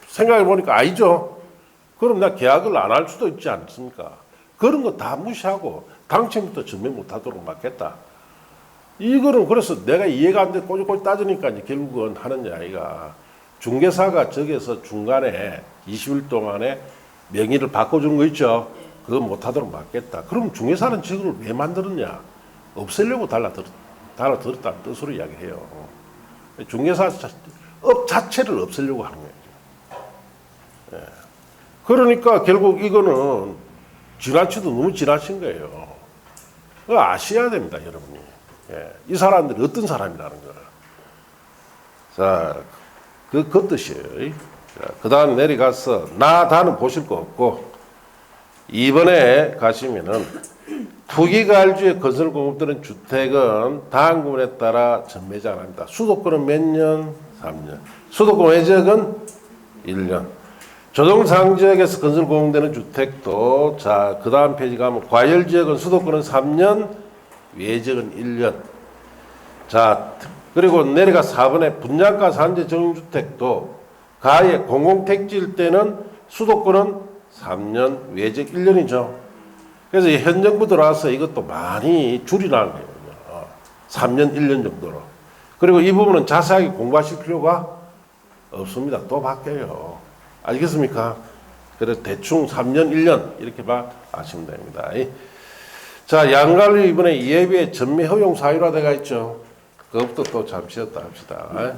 생각해 보니까 아니죠. 그럼 나 계약을 안 할 수도 있지 않습니까? 그런 거 다 무시하고 당첨부터 전면 못하도록 막겠다. 이거는 그래서 내가 이해가 안 돼 꼬집꼬집 따지니까 이제 결국은 하는 이야기가 중개사가 저기서 중간에 20일 동안에 명의를 바꿔준 거 있죠. 그거 못하도록 막겠다. 그럼 중개사는 직업을 왜 만들었냐? 없애려고 달라들었다는 뜻으로 이야기해요. 중개사 업 자체를 없애려고 하는 거예요. 예. 그러니까 결국 이거는 지나치도 너무 지나친 거예요. 그거 아셔야 됩니다, 여러분이. 예. 이 사람들이 어떤 사람이라는 거. 자, 그 뜻이에요. 그 다음 내려가서 다는 보실 거 없고 2번에 가시면은 투기가일주의 건설공업들은 주택은 다항구분에 따라 전매제 안 합니다. 수도권은 몇 년? 3년. 수도권 외지역은 1년. 조정상지역에서 건설공업되는 주택도 자, 그 다음 페이지 가면 과열지역은 수도권은 3년, 외지역은 1년. 자, 그리고 내려가 4번에 분양가 산재 정주택도 가에 공공택지일 때는 수도권은 3년, 외지역 1년이죠. 그래서 현 정부 들어와서 이것도 많이 줄이라는 거예요. 3년, 1년 정도로. 그리고 이 부분은 자세하게 공부하실 필요가 없습니다. 또 바뀌어요. 알겠습니까? 그래서 대충 3년, 1년 이렇게만 아시면 됩니다. 자, 양관리 이번에 이해비의 전매 허용 사유화돼가 있죠. 그것부터 또 잠시 였다 합시다.